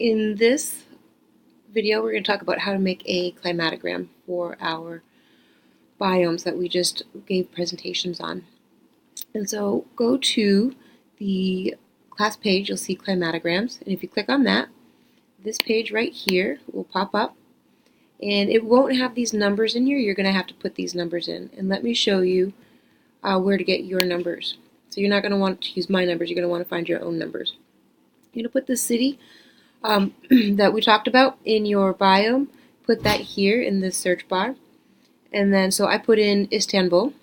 In this video, we're going to talk about how to make a climatogram for our biomes that we just gave presentations on. And so go to the class page, you'll see climatograms, and if you click on that, this page right here will pop up, and it won't have these numbers in here. You're going to have to put these numbers in, and let me show you where to get your numbers. So you're not going to want to use my numbers, you're going to want to find your own numbers. You're going to put the city that we talked about in your biome, put that here in this search bar, and then so I put in Istanbul,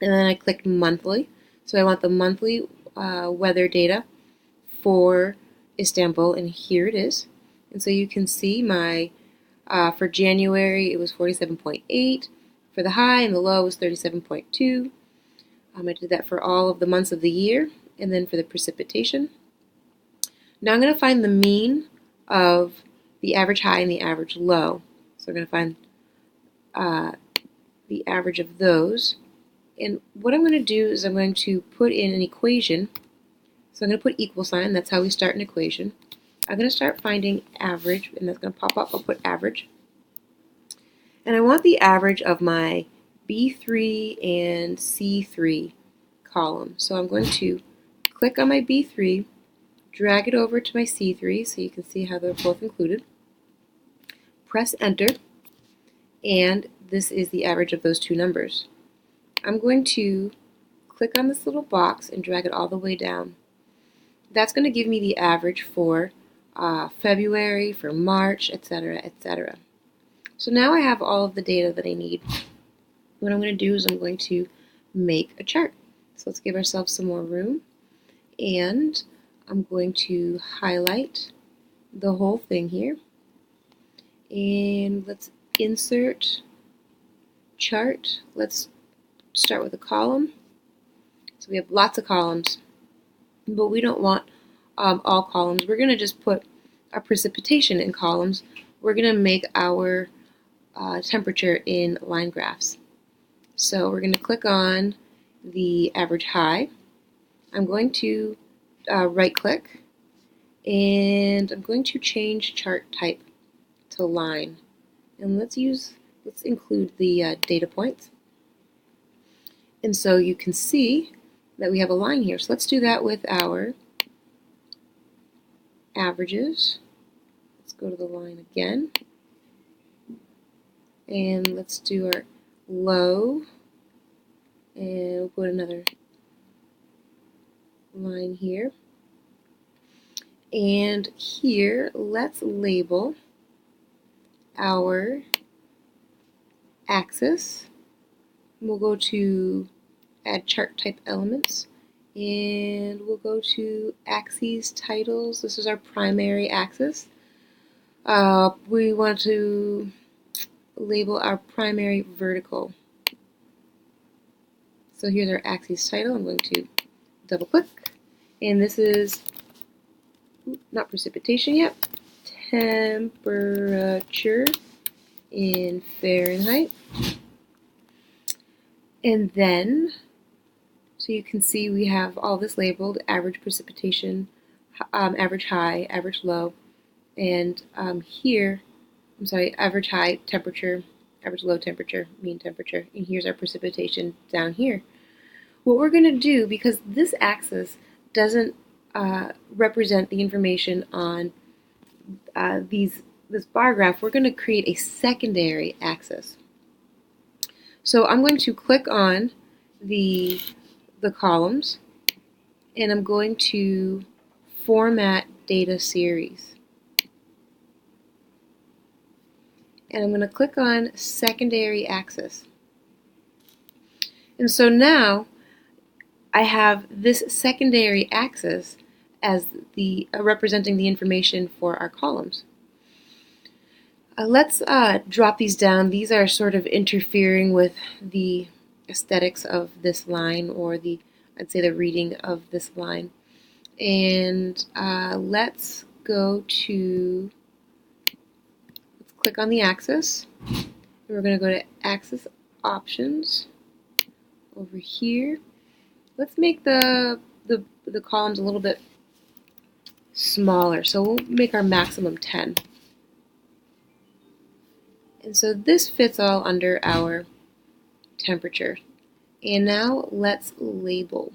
and then I clicked monthly. So I want the monthly weather data for Istanbul, and here it is. And so you can see my for January it was 47.8 for the high, and the low was 37.2. I did that for all of the months of the year, and then for the precipitation. Now I'm going to find the mean of the average high and the average low. So I'm going to find the average of those. And what I'm going to do is I'm going to put in an equation. So I'm going to put equal sign. That's how we start an equation. I'm going to start finding average, and that's going to pop up. I'll put average. And I want the average of my B3 and C3 column. So I'm going to click on my B3, drag it over to my C3 so you can see how they're both included. Press enter, and this is the average of those two numbers. I'm going to click on this little box and drag it all the way down. That's going to give me the average for February, for March, etc., etc. So now I have all of the data that I need. What I'm going to do is I'm going to make a chart. So let's give ourselves some more room, and I'm going to highlight the whole thing here, and let's insert chart. Let's start with a column. So we have lots of columns, but we don't want all columns. We're going to just put our precipitation in columns. We're going to make our temperature in line graphs. So we're going to click on the average high. I'm going to right click, and I'm going to change chart type to line, and let's include the data points. And so you can see that we have a line here. So let's do that with our averages. Let's go to the line again, and let's do our low, and we'll put another line here. And here, let's label our axis. We'll go to add chart type elements, and we'll go to axes titles. This is our primary axis. We want to label our primary vertical. So here's our axis title. I'm going to double click, and this is not precipitation yet, temperature in Fahrenheit. And then, so you can see we have all this labeled: average precipitation, average high, average low, and here, I'm sorry, average high temperature, average low temperature, mean temperature, and here's our precipitation down here. What we're going to do, because this axis doesn't represent the information on this bar graph, we're going to create a secondary axis. So I'm going to click on the columns, and I'm going to format data series. And I'm going to click on secondary axis. And so now I have this secondary axis as the representing the information for our columns. Let's drop these down. These are sort of interfering with the aesthetics of this line, or I'd say the reading of this line. And let's click on the axis, and we're going to go to axis options over here. Let's make the columns a little bit smaller. So we'll make our maximum 10. And so this fits all under our temperature. And now let's label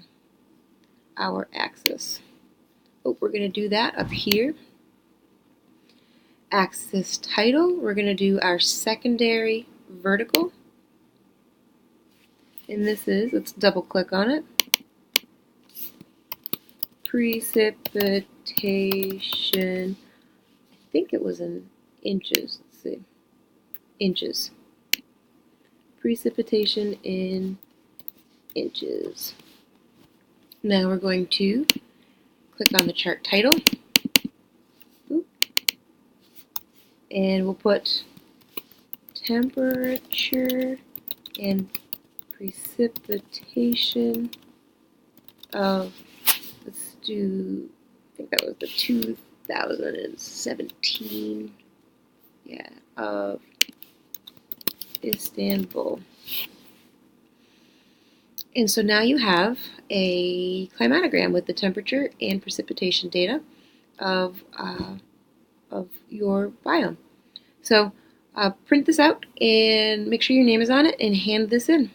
our axis. Oh, we're going to do that up here. Axis title, we're going to do our secondary vertical. And this is, let's double click on it, precipitation, I think it was in inches, let's see, inches. Precipitation in inches. Now we're going to click on the chart title. And we'll put temperature and precipitation of, let's do, I think that was the 2017, yeah, of Istanbul. And so now you have a climatogram with the temperature and precipitation data of your biome. So print this out and make sure your name is on it and hand this in.